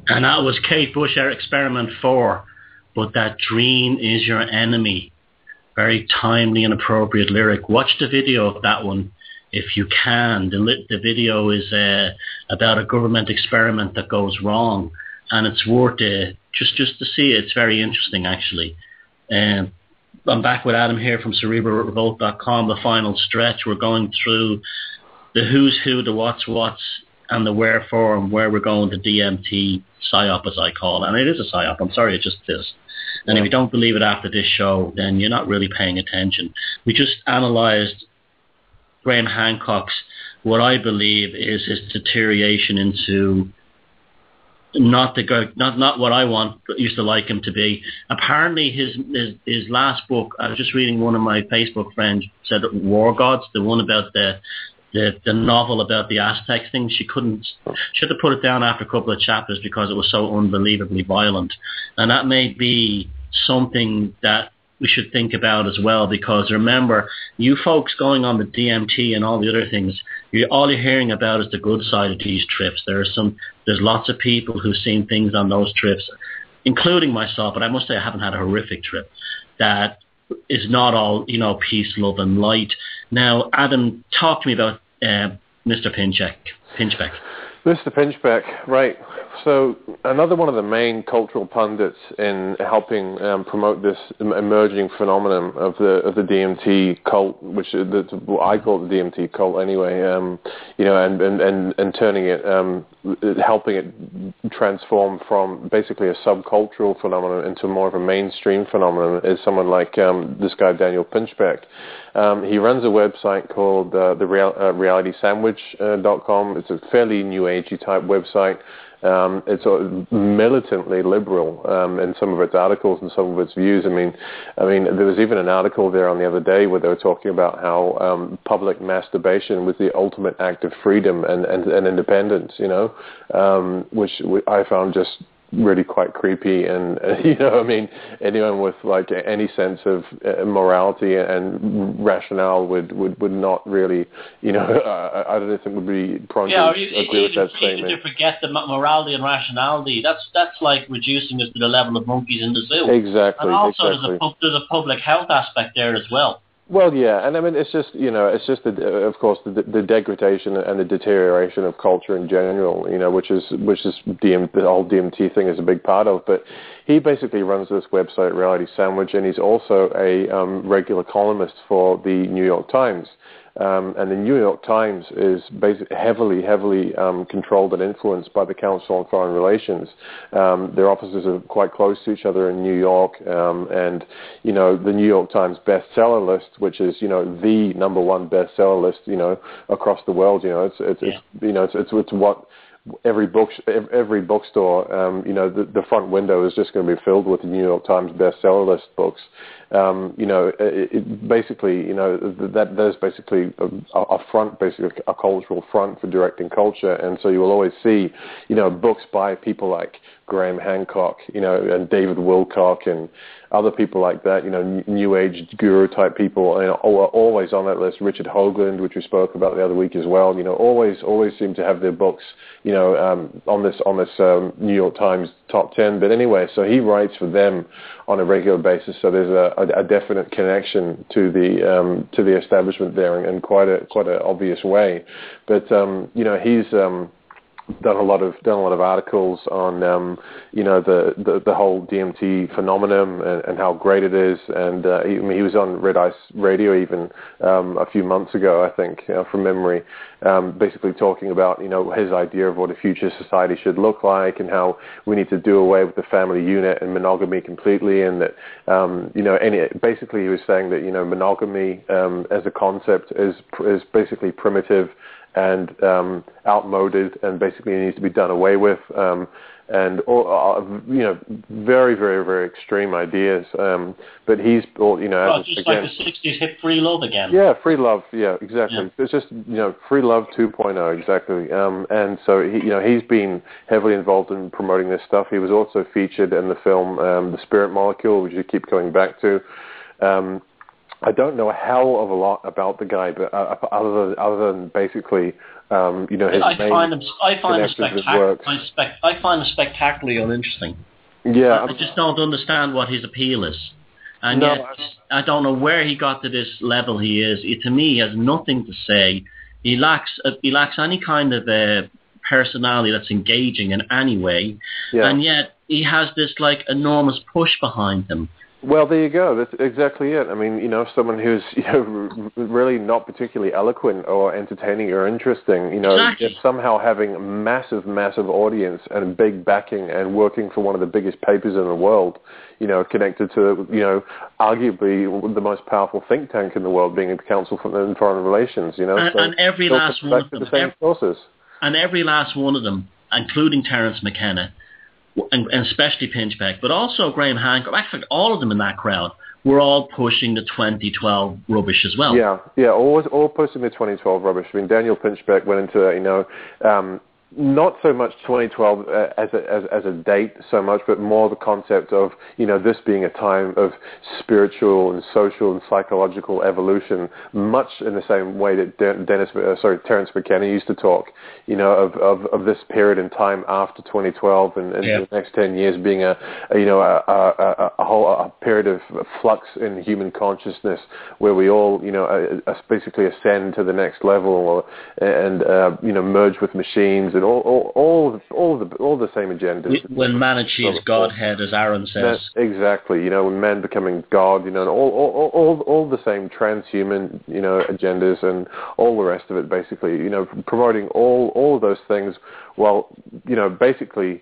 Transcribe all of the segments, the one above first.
And that was Kate Bush, Experiment 4. But that dream is your enemy. Very timely and appropriate lyric. Watch the video of that one if you can. The video is about a government experiment that goes wrong, and it's worth just to see it. It's very interesting, actually. I'm back with Adam here from cerebralrevolt.com, the final stretch. We're going through the who's who, the what's, and the wherefore, and where we're going, the DMT psyop, as I call it. And it is a psyop. I'm sorry, it just is. And if you don't believe it after this show, then you're not really paying attention. We just analysed Graham Hancock's, what I believe is his deterioration into not what I used to like him to be. Apparently his last book, I was just reading, one of my Facebook friends said War Gods, the one about the novel about the Aztec thing. She had to put it down after a couple of chapters because it was so unbelievably violent. And that may be something that we should think about as well, because remember, you folks going on the DMT and all the other things, all you're hearing about is the good side of these trips. There's lots of people who've seen things on those trips, including myself, but I must say I haven't had a horrific trip, that is not all, peace, love and light. Now, Adam, talk to me about Mr. Pinchbeck. Mr. Pinchbeck, right. So another one of the main cultural pundits in helping promote this emerging phenomenon of the DMT cult, which I call it the DMT cult anyway, and turning it, helping it transform from basically a subcultural phenomenon into more of a mainstream phenomenon, is someone like this guy Daniel Pinchbeck. He runs a website called the realitysandwich.com. It's a fairly new agey type website. It's sort of militantly liberal in some of its articles and some of its views. I mean, there was even an article there on the other day where they were talking about how public masturbation was the ultimate act of freedom and independence, which I found just really quite creepy. And anyone with like any sense of morality and rationale would not really, I don't think would be prone to agree with that statement. To forget the morality and rationality, that's like reducing us to the level of monkeys in the zoo. Exactly. And also there's a public health aspect there as well. Well, yeah, and I mean, it's just of course the degradation and the deterioration of culture in general, which is the whole DMT thing is a big part of. But he basically runs this website, Reality Sandwich, and he's also a regular columnist for the New York Times. And the New York Times is basically heavily controlled and influenced by the Council on Foreign Relations. Their offices are quite close to each other in New York, and the New York Times bestseller list, which is the number one bestseller list across the world. It's what every bookstore, the front window is just going to be filled with the New York Times bestseller list books. Basically, there's basically a front, basically a cultural front for directing culture, and so you will always see, books by people like Graham Hancock, and David Wilcock and other people like that, New Age guru type people, are always on that list. Richard Hoagland, which we spoke about the other week as well, always seem to have their books, on this New York Times top 10. But anyway, so he writes for them on a regular basis. So there's a definite connection to the establishment there in quite a obvious way. But he's done a lot of articles on the whole DMT phenomenon and how great it is, and he was on Red Ice Radio even a few months ago, I think, from memory, basically talking about his idea of what a future society should look like, and how we need to do away with the family unit and monogamy completely, and that basically he was saying that monogamy as a concept is basically primitive and outmoded, and basically needs to be done away with, and very, very, very extreme ideas. But he's, just like the 60s hit free love again. Yeah, free love. Yeah, exactly. Yeah. It's just free love 2.0 exactly. And so he's been heavily involved in promoting this stuff. He was also featured in the film The Spirit Molecule, which you keep going back to. I don't know a hell of a lot about the guy, but other than basically, you know, his I find him spectacularly uninteresting. Yeah, I just don't understand what his appeal is. And no, yet, I don't know where he got to this level he is. To me, he has nothing to say. He lacks any kind of personality that's engaging in any way. Yeah. And yet, he has this, like, enormous push behind him. Well, there you go. That's exactly it. I mean, you know, someone who's, you know, really not particularly eloquent or entertaining or interesting, you know, Exactly. somehow having a massive audience and big backing and working for one of the biggest papers in the world, you know, connected to, you know, arguably the most powerful think tank in the world, being a Council on Foreign Relations, you know. And every last one of them. And every last one of them, including Terence McKenna, and especially Pinchbeck, but also Graham Hancock, actually all of them in that crowd, were all pushing the 2012 rubbish as well. Yeah, all pushing the 2012 rubbish. I mean, Daniel Pinchbeck went into, you know, not so much 2012 as a date so much, but more the concept of, you know, this being a time of spiritual and social and psychological evolution, much in the same way that Terence McKenna used to talk, you know, of this period in time after 2012 and the next 10 years being a period of flux in human consciousness where we all, you know, basically ascend to the next level and you know, merge with machines and all the same agendas. When man achieves Godhead, as Aaron says. Exactly. You know, when man becoming God, you know, and all the same transhuman, you know, agendas and all the rest of it, basically, you know, promoting all of those things while, you know, basically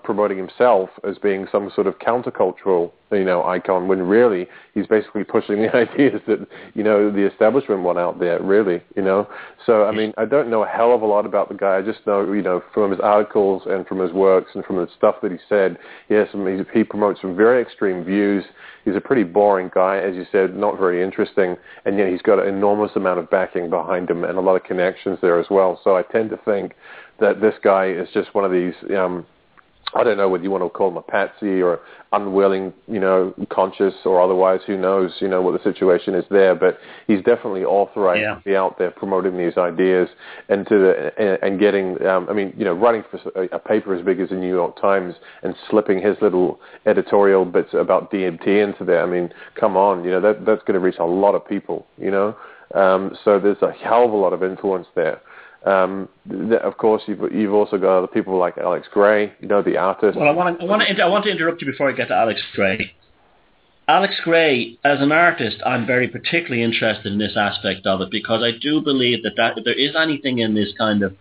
promoting himself as being some sort of countercultural, you know, icon, when really he's basically pushing the ideas that, you know, the establishment want out there, really, you know. So, I mean, I don't know a hell of a lot about the guy. I just know, you know, from his articles and from his works and from the stuff that he said, he promotes some very extreme views. He's a pretty boring guy, as you said, not very interesting, and yet he's got an enormous amount of backing behind him and a lot of connections there as well. So I tend to think that this guy is just one of these, I don't know whether you want to call him a patsy or unwilling, you know, conscious or otherwise, who knows, you know, what the situation is there, but he's definitely authorized to be out there promoting these ideas and getting, I mean, you know, writing for a paper as big as the New York Times and slipping his little editorial bits about DMT into there. I mean, come on, you know, that's going to reach a lot of people, you know, so there's a hell of a lot of influence there. Of course, you've also got other people like Alex Gray, you know, the artist. Well, I want to interrupt you before I get to Alex Gray. Alex Gray, as an artist, I'm very particularly interested in this aspect of it because I do believe that if there is anything in this kind of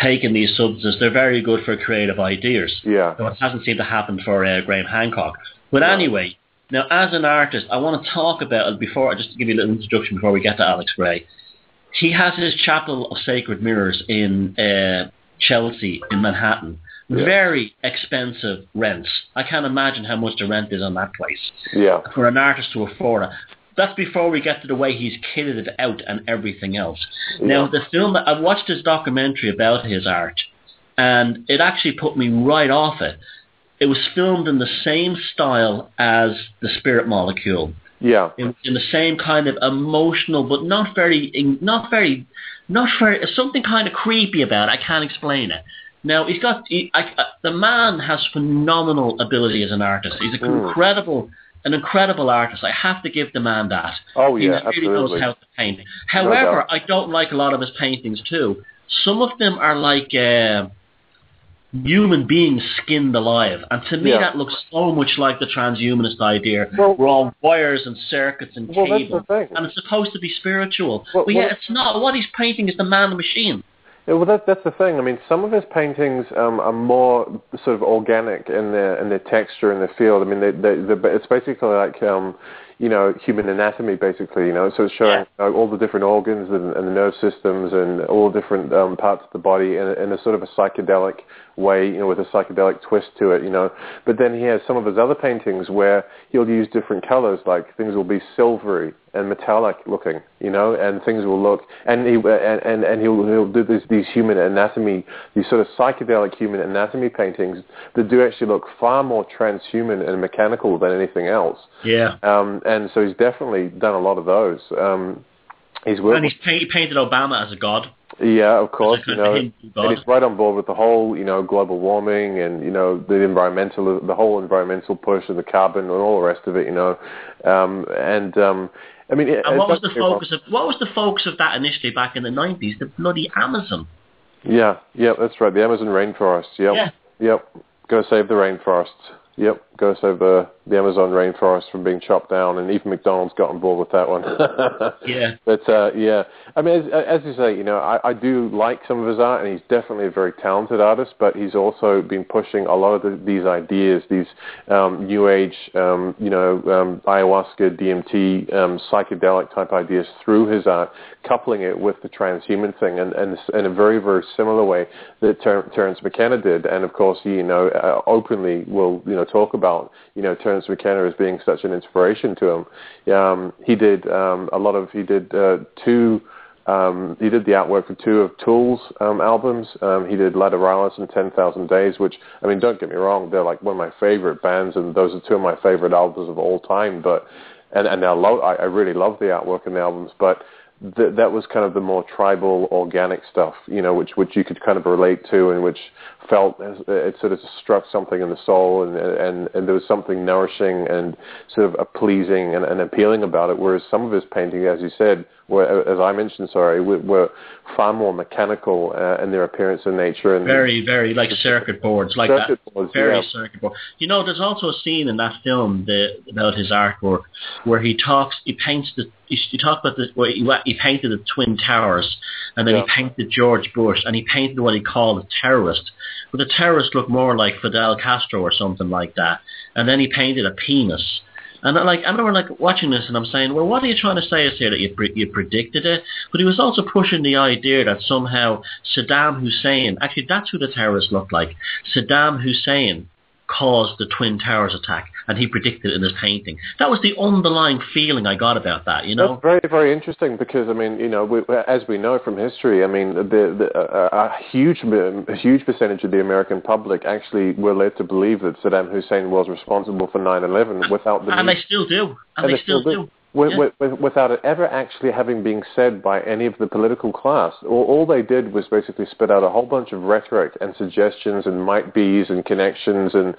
taking these substances, they're very good for creative ideas. Yeah. So it hasn't seemed to happen for Graham Hancock. But anyway, now as an artist, I want to talk about it before, just to give you a little introduction before we get to Alex Gray. He has his Chapel of Sacred Mirrors in Chelsea, in Manhattan. Yeah. Very expensive rents. I can't imagine how much the rent is on that place. Yeah. For an artist to afford it. That's before we get to the way he's kitted it out and everything else. Yeah. Now, the film, I watched his documentary about his art, and it actually put me right off it. It was filmed in the same style as The Spirit Molecule. Yeah, in the same kind of emotional, but not very, something kind of creepy about it. I can't explain it. Now the man has phenomenal ability as an artist. He's an incredible artist. I have to give the man that. Oh yeah, he really knows how to paint. However, I don't like a lot of his paintings too. Some of them are like human beings skinned alive, and to me that looks so much like the transhumanist idea. We're all wires and circuits and cables, and it's supposed to be spiritual. But it's not. What he's painting is the man machine. Yeah, well, that's the thing. I mean, some of his paintings are more sort of organic in their texture and their feel. I mean, it's basically like you know, human anatomy, basically, you know, so it's showing all the different organs and the nerve systems and all the different parts of the body in a sort of a psychedelic way, you know, with a psychedelic twist to it, you know. But then he has some of his other paintings where he'll use different colors, like things will be silvery and metallic looking, and things will look, and he'll do these human anatomy, these sort of psychedelic human anatomy paintings that do actually look far more transhuman and mechanical than anything else. Yeah. And so he's definitely done a lot of those. He painted Obama as a god. Yeah, of course, and he's right on board with the whole, global warming and, the whole environmental push and the carbon and all the rest of it, I mean, and what was the focus of that initially back in the 90s? The bloody Amazon. Yeah, that's right. The Amazon rainforest. Yep. Go save the rainforests. Yep, go save the Amazon rainforest from being chopped down, and even McDonald's got on board with that one. Yeah. But, I mean, as you say, I do like some of his art, and he's definitely a very talented artist, but he's also been pushing a lot of these ideas, these New Age, ayahuasca, DMT, psychedelic type ideas through his art, coupling it with the transhuman thing, and in a very, very similar way that Terence McKenna did. And, of course, he, openly will, talk about, Terence McKenna as being such an inspiration to him. He did he did the artwork for two of Tool's albums. He did Lateralis and 10,000 Days, which, I mean, don't get me wrong, they're like one of my favorite bands, and those are two of my favorite albums of all time. But I really love the artwork in the albums, but that was kind of the more tribal, organic stuff, which you could kind of relate to, and which felt it sort of struck something in the soul, and there was something nourishing and sort of pleasing and appealing about it. Whereas some of his paintings, as you said, as I mentioned, were far more mechanical in their appearance and nature. And very, very like circuit boards, like circuit boards. Circuit board. There's also a scene in that film about his artwork where he painted the Twin Towers, and then he painted George Bush, and he painted what he called a terrorist. But the terrorist looked more like Fidel Castro or something like that. And then he painted a penis. And I remember watching this, and I'm saying, well, what are you trying to say is here that you predicted it? But he was also pushing the idea that somehow Saddam Hussein, actually that's who the terrorist looked like, Saddam Hussein caused the Twin Towers attack, and he predicted it in his painting. That was the underlying feeling I got about that, That's very, very interesting, because, I mean, as we know from history, I mean, a huge percentage of the American public actually were led to believe that Saddam Hussein was responsible for 9/11 without the... And they still do. And they still do. Without it ever actually having been said by any of the political class. All they did was basically spit out a whole bunch of rhetoric and suggestions and might-be's and connections and,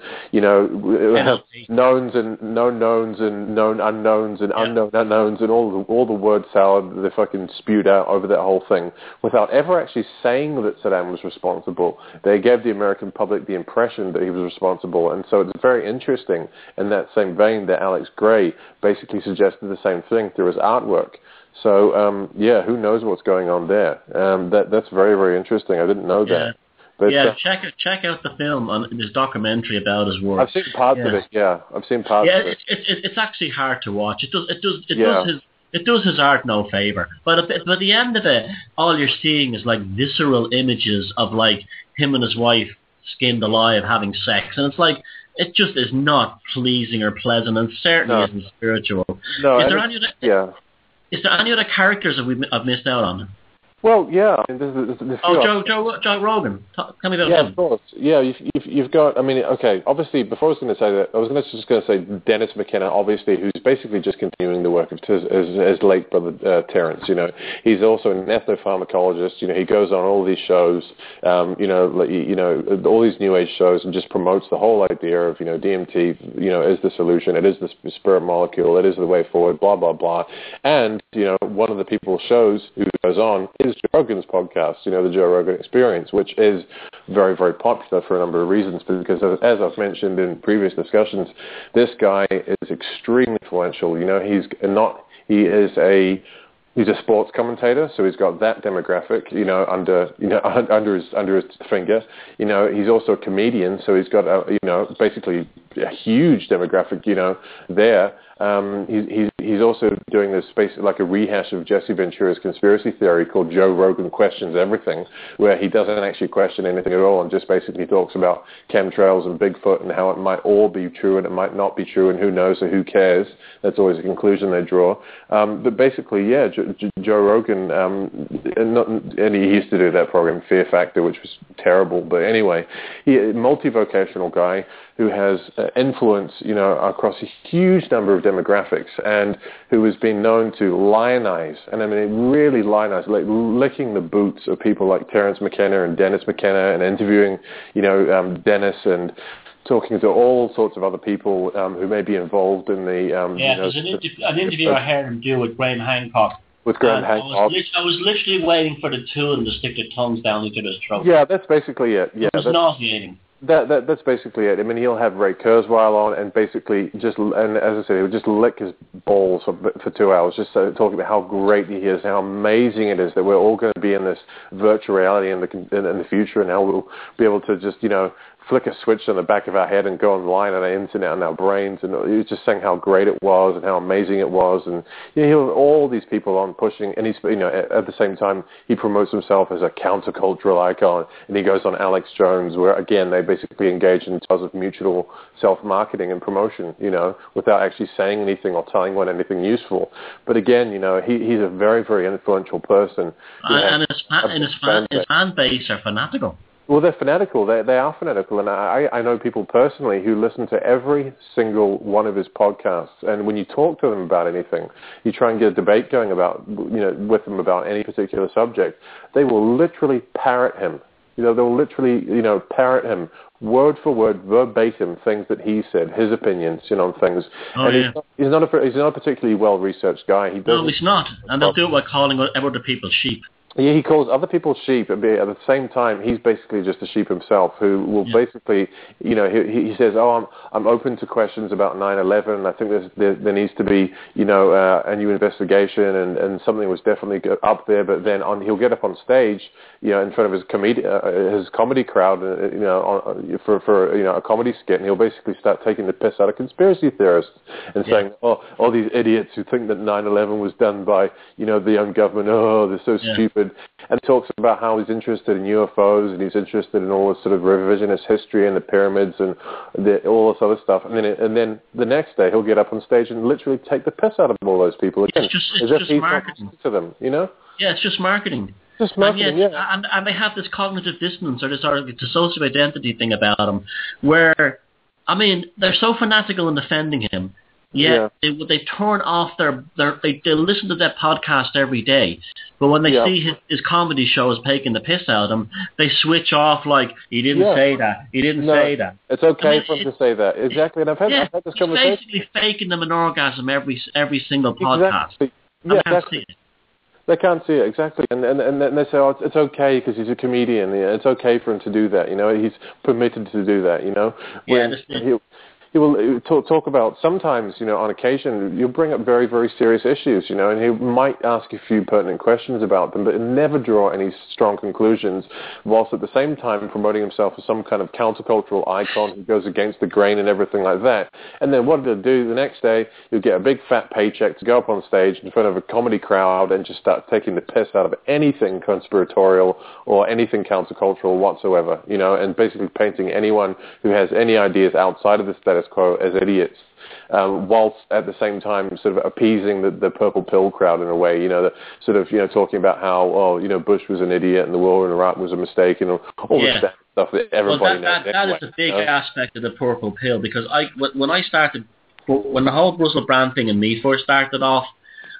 knowns and known knowns and known unknowns and unknown unknowns and all the word salad they fucking spewed out over that whole thing without ever actually saying that Saddam was responsible. They gave the American public the impression that he was responsible. And so it's very interesting in that same vein that Alex Gray basically suggested the same thing through his artwork. So, who knows what's going on there? That's very, very interesting. I didn't know that. But, check out the film on this documentary about his work. I've seen parts of it. I've seen parts of it. It's actually hard to watch. It does his art no favor. But at the end of it, all you're seeing is like visceral images of like him and his wife skinned alive having sex, and it's like, it just is not pleasing or pleasant, and certainly isn't spiritual. No, is there any other characters that I've missed out on? Well, yeah. I mean, there's Joe Rogan. Tell me about him. Yeah, of course. Yeah, you've got. I mean, okay. Obviously, before I was going to say that, I was just going to say Dennis McKenna, obviously, who's basically just continuing the work of his late brother Terence. He's also an ethnopharmacologist. He goes on all these shows, all these New Age shows, and just promotes the whole idea of DMT, is the solution. It is the spirit molecule. It is the way forward. Blah blah blah. And one of the people's shows who goes on is Joe Rogan's podcast, the Joe Rogan Experience, which is very, very popular for a number of reasons, because as I've mentioned in previous discussions, this guy is extremely influential. He's a sports commentator, so he's got that demographic, under his finger. He's also a comedian, so he's got basically a huge demographic, there. He's also doing this basically like a rehash of Jesse Ventura's conspiracy theory called Joe Rogan Questions Everything, where he doesn't actually question anything at all and just basically talks about chemtrails and Bigfoot and how it might all be true and it might not be true and who knows or who cares. That's always a conclusion they draw. But basically, yeah, Joe Rogan, and he used to do that program, Fear Factor, which was terrible. But anyway, multivocational guy who has influence, across a huge number of demographics, and who has been known to lionize, and I mean really lionize, like licking the boots of people like Terence McKenna and Dennis McKenna, and interviewing, Dennis and talking to all sorts of other people who may be involved in the... there's an interview I heard him do with Graham Hancock. With Graham Hancock. I was literally waiting for the two of them to stick their tongues down each other's throat. Yeah, that's basically it. Yeah, it was nauseating. That's basically it. I mean, he'll have Ray Kurzweil on and basically and as I said, he would just lick his balls for 2 hours, just talking about how great he is, how amazing it is that we're all going to be in this virtual reality in the future, and how we'll be able to just, flick a switch on the back of our head and go online on the internet and our brains. And he was just saying how great it was and how amazing it was. And he'll have all these people on pushing, and he's, at the same time, he promotes himself as a countercultural icon, and he goes on Alex Jones, where again they basically engage in tons of mutual self-marketing and promotion, without actually saying anything or telling one anything useful. But again, he's a very, very influential person. And his fan base are fanatical. Well, they're fanatical. They are fanatical, and I know people personally who listen to every single one of his podcasts. And when you talk to them about anything, you try and get a debate going about, with them about any particular subject, they will literally parrot him. They'll literally, parrot him word for word, verbatim, things that he said, his opinions, on things. Oh, and yeah. He's not a particularly well-researched guy. No, he's not. And they'll do it by calling other people sheep. Yeah, he calls other people sheep, but at the same time, he's basically just a sheep himself who will basically, he says, I'm open to questions about 9/11. I think there needs to be, a new investigation, and something was definitely up there. But then he'll get up on stage, in front of his comedy crowd, for a comedy skit, and he'll basically start taking the piss out of conspiracy theorists and saying, all these idiots who think that 9/11 was done by, the young government, they're so stupid. And he talks about how he's interested in UFOs, and he's interested in all this sort of revisionist history and the pyramids and all this other stuff. And then the next day he'll get up on stage and literally take the piss out of all those people again. It's just marketing to them, Yeah, it's just marketing. Just marketing, and they have this cognitive dissonance or this sort of dissociative identity thing about them, where, I mean, they're so fanatical in defending him. They turn off they listen to that podcast every day, but when they see his comedy shows taking the piss out of them, they switch off like, he didn't say that, he didn't say that. It's okay for him to say that, exactly. And I've had this conversation. He's basically faking them an orgasm every single podcast. Exactly. Exactly. They can't see it, exactly. And then they say, it's okay because he's a comedian. It's okay for him to do that. He's permitted to do that. He will talk about, sometimes, on occasion, you'll bring up very, very serious issues, and he might ask a few pertinent questions about them, but never draw any strong conclusions, whilst at the same time promoting himself as some kind of countercultural icon who goes against the grain and everything like that. And then what he'll do the next day, you'll get a big fat paycheck to go up on stage in front of a comedy crowd and just start taking the piss out of anything conspiratorial or anything countercultural whatsoever, and basically painting anyone who has any ideas outside of the status quo as idiots, whilst at the same time sort of appeasing the purple pill crowd in a way, talking about how, Bush was an idiot and the war in Iraq was a mistake, and all this stuff that everybody knows. That is the big aspect of the purple pill, because when the whole Russell Brand thing in me first started off,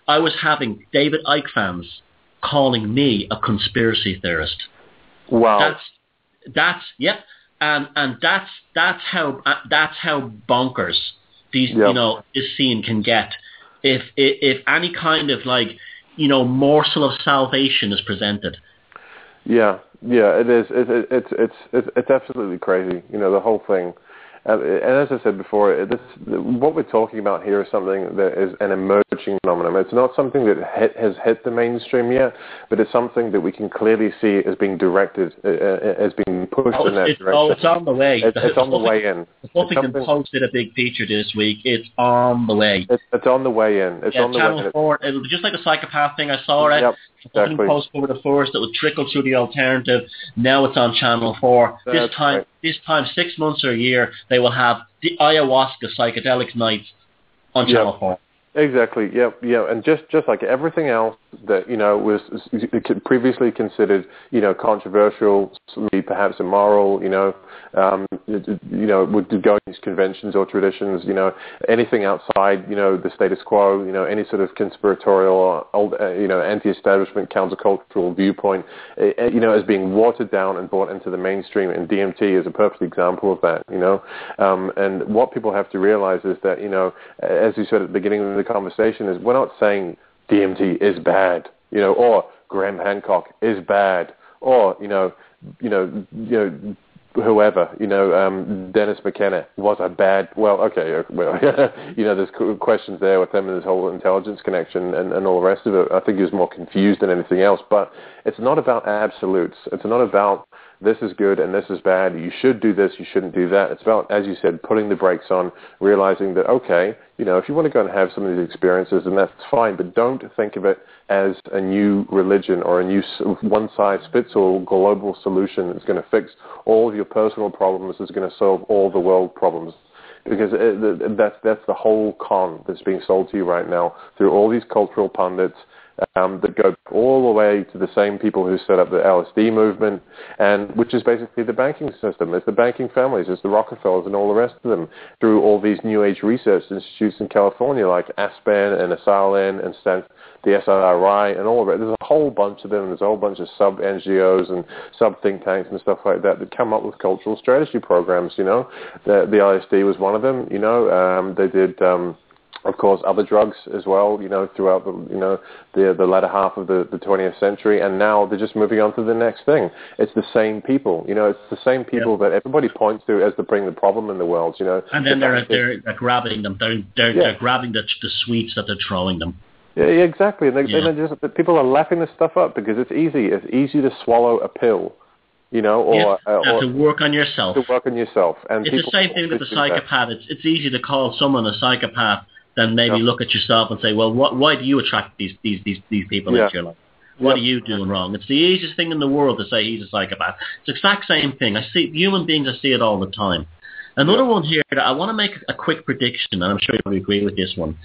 I was having David Icke fans calling me a conspiracy theorist. Wow. And that's how bonkers these this scene can get if any kind of morsel of salvation is presented. Yeah, it is. It's absolutely crazy. The whole thing. and as I said before, what we're talking about here is something that is an emerging phenomenon. It's not something that has hit the mainstream yet, but it's something that we can clearly see as being directed, as being pushed in that direction. Oh, it's on the way. It's on the way in. Huffington posted a big feature this week. It's on the way. It's on the way in. It's on the way in. Channel 4, it'll be just like a psychopath thing. I saw it. Yep, exactly. Huffington Post covered it first. It would trickle through the alternative. Now it's on Channel 4. This time, 6 months or a year, they will have the ayahuasca psychedelic nights on Channel 4. Exactly. Yeah. And just like everything else that was previously considered controversial, perhaps immoral, would go against conventions or traditions. Anything outside the status quo, any sort of conspiratorial, anti-establishment, countercultural viewpoint, is being watered down and brought into the mainstream. And DMT is a perfect example of that. And what people have to realize is that as you said at the beginning of the conversation, is we're not saying DMT is bad, or Graham Hancock is bad, or whoever, Dennis McKenna was a bad. Well, okay, there's questions there with him and his whole intelligence connection and all the rest of it. I think he was more confused than anything else. But it's not about absolutes. It's not about this is good and this is bad. You should do this. You shouldn't do that. It's about, as you said, putting the brakes on, realizing that okay, if you want to go and have some of these experiences, then that's fine. But don't think of it as a new religion or a new one-size-fits-all global solution that's going to fix all of your personal problems, that's going to solve all the world problems. Because that's the whole con that's being sold to you right now through all these cultural pundits that go all the way to the same people who set up the LSD movement, and which is basically the banking system. It's the banking families, it's the Rockefellers and all the rest of them, through all these New Age research institutes in California like Aspen and Asalin and the SRI and all of it. There's a whole bunch of them. There's a whole bunch of sub-NGOs and sub-think tanks and stuff like that come up with cultural strategy programs, The LSD was one of them, They did... of course, other drugs as well, throughout the latter half of the 20th century, and now they're just moving on to the next thing. It's the same people, it's the same people that everybody points to as to bring the problem in the world, And then they're grabbing them. They're grabbing the sweets that they're throwing them. Yeah, exactly. And people are lapping this stuff up because it's easy. It's easy to swallow a pill. Or to work on yourself. To work on yourself. And it's the same thing with the psychopath. It's easy to call someone a psychopath than maybe look at yourself and say, well, why do you attract these people into your life? What are you doing wrong? It's the easiest thing in the world to say he's a psychopath. It's the exact same thing. I see human beings. I see it all the time. Another one here that I want to make a quick prediction, and I'm sure you'll agree with this one.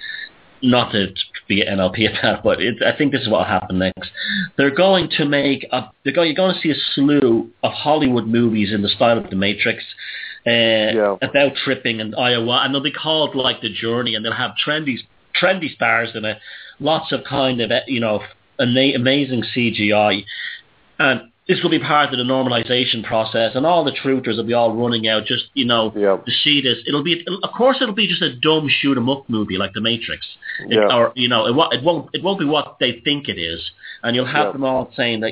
Not to be NLP at that, but I think this is what will happen next. They're going to you're going to see a slew of Hollywood movies in the style of The Matrix, about tripping and ayahuasca, and they'll be called like The Journey, and they'll have trendy stars in it, lots of kind of amazing CGI, and this will be part of the normalization process, and all the truthers will be all running out just, to see this. It'll be just a dumb shoot 'em up movie like The Matrix. It won't be what they think it is. And you'll have them all saying that,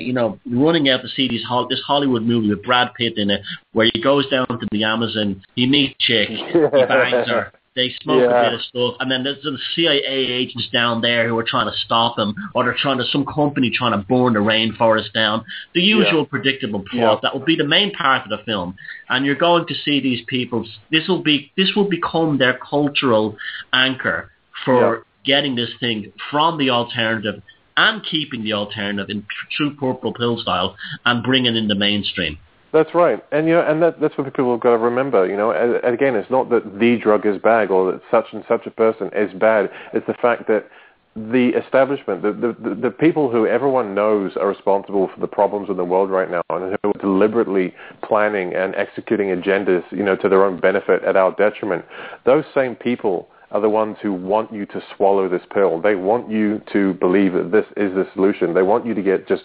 running out to see this Hollywood movie with Brad Pitt in it, where he goes down to the Amazon, he meets chick, he bangs her. They smoke a bit of stuff, and then there's the CIA agents down there who are trying to stop him, or they're some company trying to burn the rainforest down. The usual predictable plot that will be the main part of the film, and you're going to see these people. This will become their cultural anchor for getting this thing from the alternative and keeping the alternative in true purple pill style and bringing in the mainstream. That's right, and that's what people have got to remember. Again, it's not that the drug is bad or that such and such a person is bad. It's the fact that the establishment, the people who everyone knows are responsible for the problems in the world right now, and who are deliberately planning and executing agendas, to their own benefit at our detriment. Those same people are the ones who want you to swallow this pill. They want you to believe that this is the solution. They want you to get just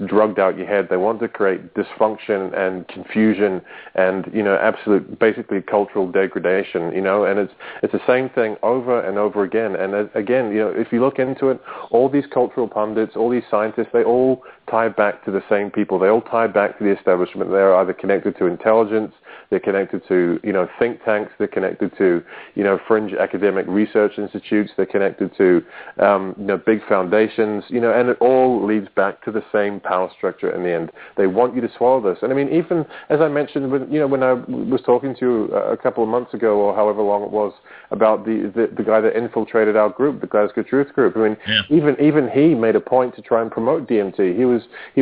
drugged out your head. They want to create dysfunction and confusion and, absolute, basically cultural degradation, and it's the same thing over and over again. And again, if you look into it, all these cultural pundits, all these scientists, they all tie back to the same people. They all tie back to the establishment. They're either connected to intelligence, they're connected to, think tanks, they're connected to, fringe academic research institutes, they're connected to, big foundations, and it all leads back to the same power structure in the end. They want you to swallow this. And I mean, even as I mentioned, when I was talking to you a couple of months ago or however long it was about the guy that infiltrated our group, the Glasgow Truth group, I mean, even he made a point to try and promote DMT. He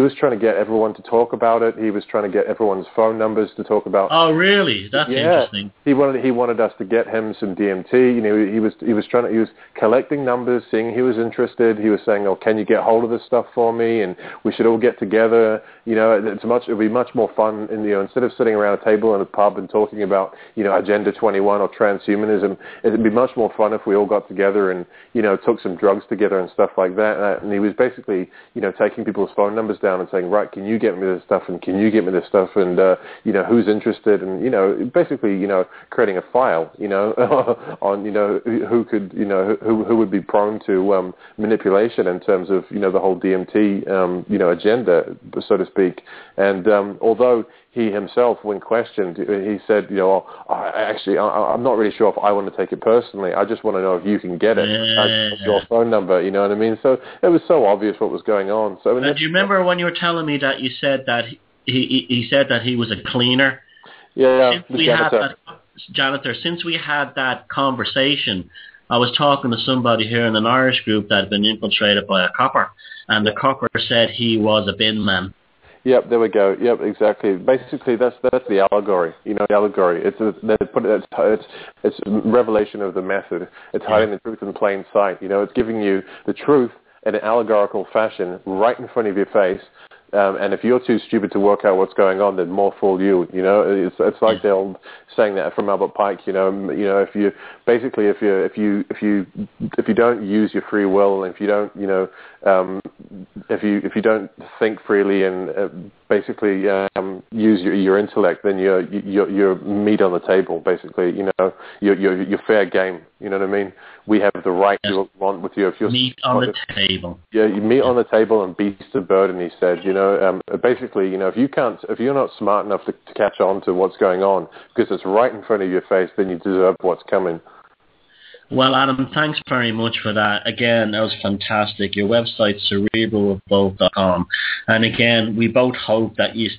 was trying to get everyone to talk about it. He was trying to get everyone's phone numbers to talk about. Oh, really? That's interesting. He wanted us to get him some DMT. He was collecting numbers, seeing he was interested. He was saying, "Oh, can you get hold of this stuff for me? And we should all get together. It'd be much more fun. And instead of sitting around a table in a pub and talking about Agenda 21 or transhumanism, it'd be much more fun if we all got together and took some drugs together and stuff like that." And he was basically taking people's phone numbers down and saying, "Right, can you get me this stuff? And can you get me this stuff? And who's interested?" And basically creating a file on who could who would be prone to manipulation in terms of the whole DMT agenda, so to speak. And although he himself, when questioned, he said, I'm not really sure if I want to take it personally. I just want to know if you can get it. Your phone number, you know what I mean? So it was so obvious what was going on. So do you remember when you were telling me that you said that he said that he was a cleaner? Yeah, janitor. Since we had that conversation, I was talking to somebody here in an Irish group that had been infiltrated by a copper, and the copper said he was a bin man. Yep, there we go. Yep, exactly. Basically, that's the allegory. The allegory. It's revelation of the method. It's hiding the truth in plain sight. It's giving you the truth in an allegorical fashion right in front of your face. And if you're too stupid to work out what's going on, then more fool you. It's like the old saying that from Albert Pike. If you don't use your free will, and if you don't, if you don't think freely and basically use your intellect, then you're meat on the table. Basically, you're fair game. You know what I mean? We have the right to want with you. If you're meat on the table. Yeah, you meat on the table and beast of burden. He said. Basically, if you're not smart enough to catch on to what's going on because it's right in front of your face, then you deserve what's coming. Well, Adam, thanks very much for that. Again, that was fantastic. Your website, cerebralrevolt.com. And again, we both hope that you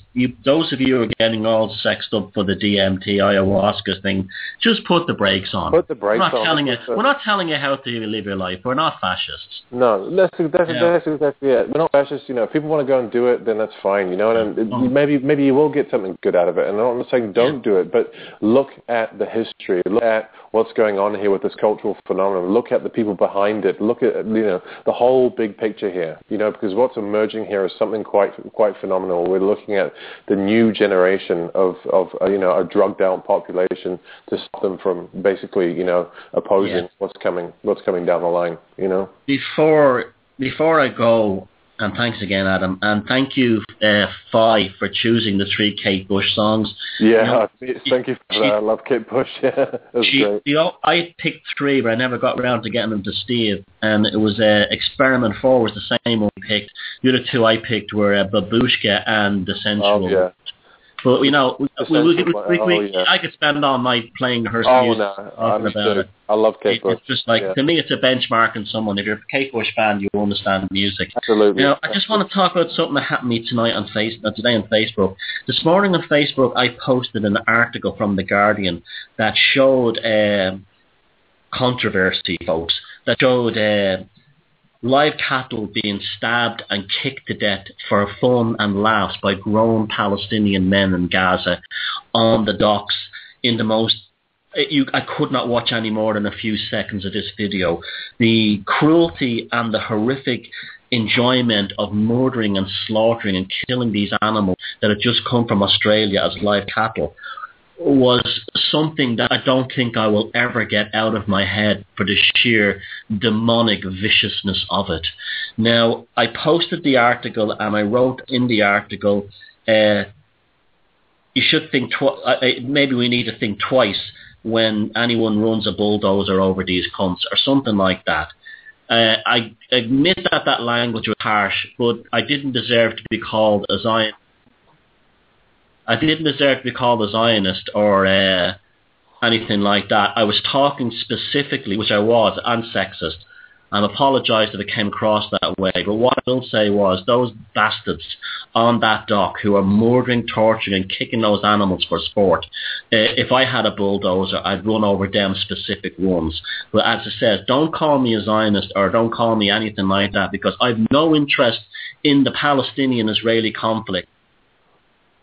those of you who are getting all sexed up for the DMT ayahuasca thing, just put the brakes on. Put the brakes on. We're not telling you how to live your life. We're not fascists. No, that's exactly it. We're not fascists. If people want to go and do it, then that's fine. And maybe you will get something good out of it. And I'm not saying don't do it, but look at the history. Look at what's going on here with this cultural phenomenon. Look at the people behind it. Look at the whole big picture here. Because what's emerging here is something quite phenomenal. We're looking at the new generation of a drugged out population to stop them from basically opposing what's coming down the line. Before I go. And thanks again, Adam. And thank you, Fi, for choosing the 3 Kate Bush songs. Yeah, thank you for that. I love Kate Bush. Yeah, that was great. I picked 3, but I never got around to getting them to Steve. And it was Experiment 4 was the same one we picked. The other 2 I picked were Babushka and The Sensual. Oh, yeah. But, I could spend all night playing her music. Talking about it. I love Kate Bush. It's just to me, it's a benchmark in someone. If you're a Kate Bush fan, you understand music. Absolutely. I just want to talk about something that happened to me today on Facebook. This morning on Facebook, I posted an article from The Guardian that showed controversy, folks, that showed live cattle being stabbed and kicked to death for fun and laughs by grown Palestinian men in Gaza on the docks in the most... I could not watch any more than a few seconds of this video. The cruelty and the horrific enjoyment of murdering and slaughtering and killing these animals that have just come from Australia as live cattle. was something that I don't think I will ever get out of my head for the sheer demonic viciousness of it. Now, I posted the article and I wrote in the article, you should think, maybe we need to think twice when anyone runs a bulldozer over these cunts or something like that. I admit that that language was harsh, but I didn't deserve to be called a Zionist. I didn't deserve to be called a Zionist or anything like that. I was talking specifically, which I was, and sexist, and apologised if it came across that way. But what I will say was, those bastards on that dock who are murdering, torturing and kicking those animals for sport, if I had a bulldozer, I'd run over them specific ones. But as I said, don't call me a Zionist or don't call me anything like that, because I've no interest in the Palestinian-Israeli conflict.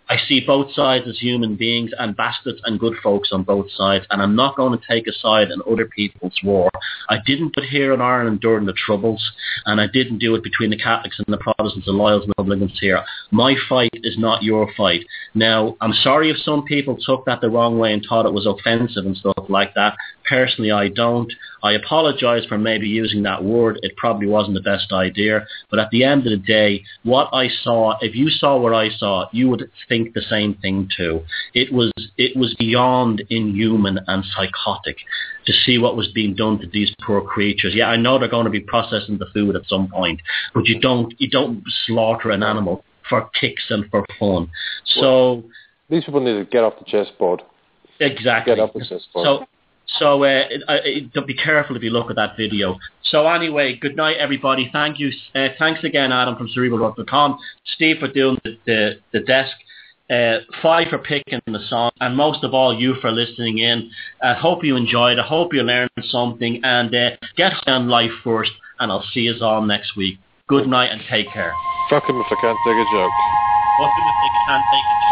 I see both sides as human beings and bastards and good folks on both sides, and I'm not going to take a side in other people's war. I didn't do it here in Ireland during the Troubles, and I didn't do it between the Catholics and the Protestants, the Loyals and Republicans here. My fight is not your fight. Now, I'm sorry if some people took that the wrong way and thought it was offensive and stuff like that. Personally, I don't. I apologise for maybe using that word. It probably wasn't the best idea, but at the end of the day, what I saw, if you saw what I saw, you would think the same thing too. It was beyond inhuman and psychotic to see what was being done to these poor creatures. Yeah, I know they're going to be processing the food at some point, but you don't slaughter an animal for kicks and for fun. So these people need to get off the chessboard. Exactly. Get off the chessboard. So be careful if you look at that video. So anyway, good night, everybody. Thank you. Thanks again, Adam from cerebralrock.com, Steve for doing the desk, Fi for picking the song, and most of all, you for listening in. I hope you enjoyed. I hope you learned something, and get high on life first, and I'll see you all next week. Good night and take care. Fuck him if I can't take a joke. Fuck him if they can't take a joke.